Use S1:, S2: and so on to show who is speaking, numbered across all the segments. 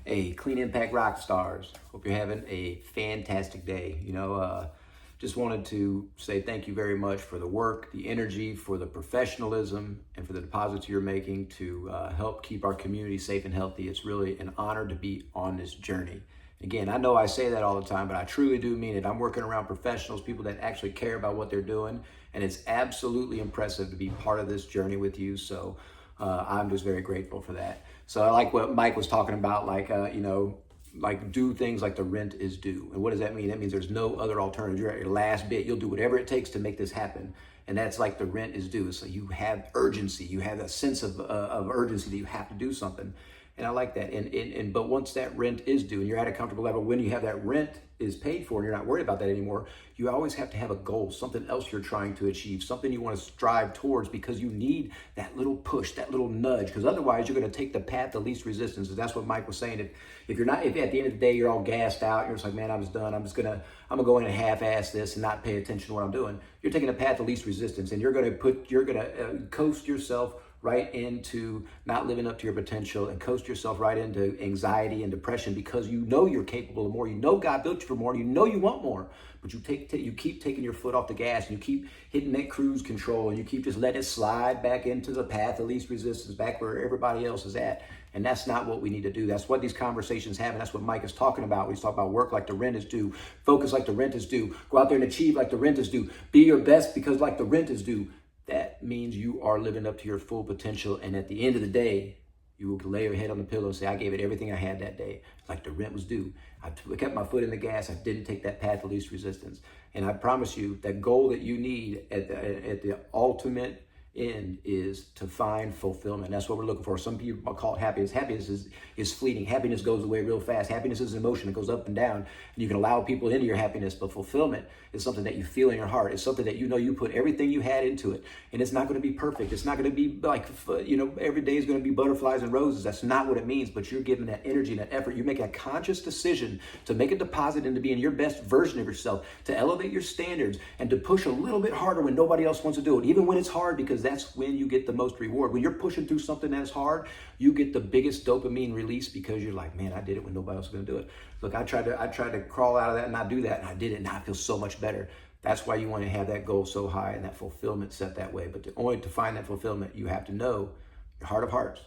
S1: Hey, Clean Impact rock stars. Hope you're having a fantastic day. Just wanted to say thank you very much for the work, the energy, for the professionalism, and for the deposits you're making to help keep our community safe and healthy. It's really an honor to be on this journey. Again, I know I say that all the time, but I truly do mean it. I'm working around professionals, people that actually care about what they're doing, and it's absolutely impressive to be part of this journey with you. So I'm just very grateful for that. So I like what Mike was talking about, like do things like the rent is due. And what does that mean? That means there's no other alternative. You're at your last bit. You'll do whatever it takes to make this happen. And that's like the rent is due. So you have urgency. You have a sense of urgency that you have to do something. And I like that. But once that rent is due and you're at a comfortable level, when you have that rent is paid for and you're not worried about that anymore, you always have to have a goal, something else you're trying to achieve, something you want to strive towards, because you need that little push, that little nudge, because otherwise you're going to take the path of least resistance. And that's what Mike was saying. If at the end of the day you're all gassed out, you're just like, man, I'm just done. I'm gonna go in and half-ass this and not pay attention to what I'm doing. You're taking the path of least resistance, and you're gonna coast yourself right into not living up to your potential and coast yourself right into anxiety and depression, because you know you're capable of more. You know God built you for more. You know you want more, but you keep taking your foot off the gas, and you keep hitting that cruise control, and you keep just letting it slide back into the path of least resistance, back where everybody else is at. And that's not what we need to do. That's what these conversations have, and that's what Mike is talking about. He's talking about work like the rent is due, focus like the rent is due, go out there and achieve like the rent is due, be your best because like the rent is due. That means you are living up to your full potential. And at the end of the day, you will lay your head on the pillow and say, I gave it everything I had that day. Like the rent was due. I kept my foot in the gas. I didn't take that path of least resistance. And I promise you, that goal that you need at the ultimate end is to find fulfillment. That's what we're looking for. Some people call it happiness. Happiness is fleeting. Happiness goes away real fast. Happiness is an emotion. It goes up and down. And you can allow people into your happiness, but fulfillment is something that you feel in your heart. It's something that you know you put everything you had into it. And it's not going to be perfect. It's not going to be like, every day is going to be butterflies and roses. That's not what it means. But you're giving that energy and that effort. You're making a conscious decision to make a deposit into being your best version of yourself, to elevate your standards, and to push a little bit harder when nobody else wants to do it, even when it's hard, because that's when you get the most reward. When you're pushing through something that's hard, you get the biggest dopamine release, because you're like, man, I did it when nobody else was going to do it. Look, I tried to crawl out of that and not do that, and I did it, and now I feel so much better. That's why you want to have that goal so high and that fulfillment set that way. But to find that fulfillment, you have to know your heart of hearts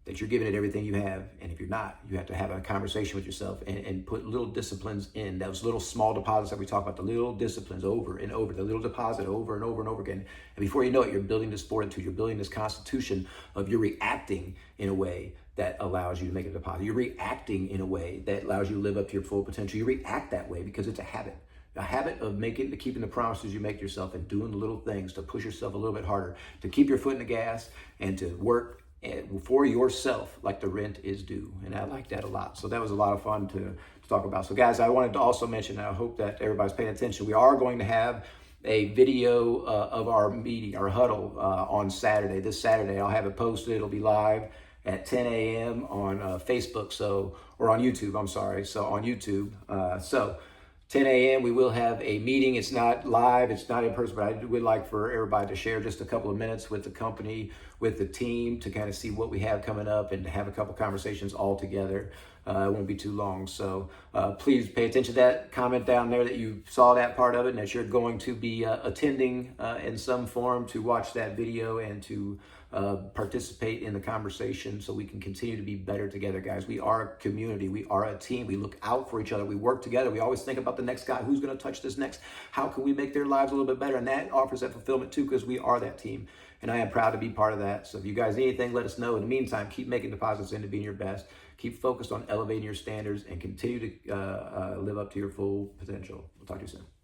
S1: that you're giving it everything you have. And if you're not, you have to have a conversation with yourself and put little disciplines in, those little small deposits that we talk about, the little disciplines over and over, the little deposit over and over and over again. And before you know it, you're building this fortitude, you're building this constitution of you're reacting in a way that allows you to make a deposit. You're reacting in a way that allows you to live up to your full potential. You react that way because it's a habit of keeping the promises you make yourself and doing the little things to push yourself a little bit harder, to keep your foot in the gas and to work for yourself like the rent is due. And I like that a lot. So that was a lot of fun to talk about. So guys, I wanted to also mention, I hope that everybody's paying attention, we are going to have a video of our meeting, our huddle, on Saturday. This Saturday, I'll have it posted. It'll be live at 10 a.m. on Facebook, or on YouTube, I'm sorry. So on YouTube. 10 a.m. we will have a meeting. It's not live, it's not in person, but I would like for everybody to share just a couple of minutes with the company, with the team, to kind of see what we have coming up and to have a couple conversations all together. It won't be too long. So please pay attention to that. Comment down there that you saw that part of it and that you're going to be attending in some form to watch that video and to participate in the conversation, so we can continue to be better together, guys. We are a community. We are a team. We look out for each other. We work together. We always think about the next guy. Who's going to touch this next? How can we make their lives a little bit better? And that offers that fulfillment too, because we are that team. And I am proud to be part of that. So if you guys need anything, let us know. In the meantime, keep making deposits into being your best. Keep focused on elevating your standards and continue to live up to your full potential. We'll talk to you soon.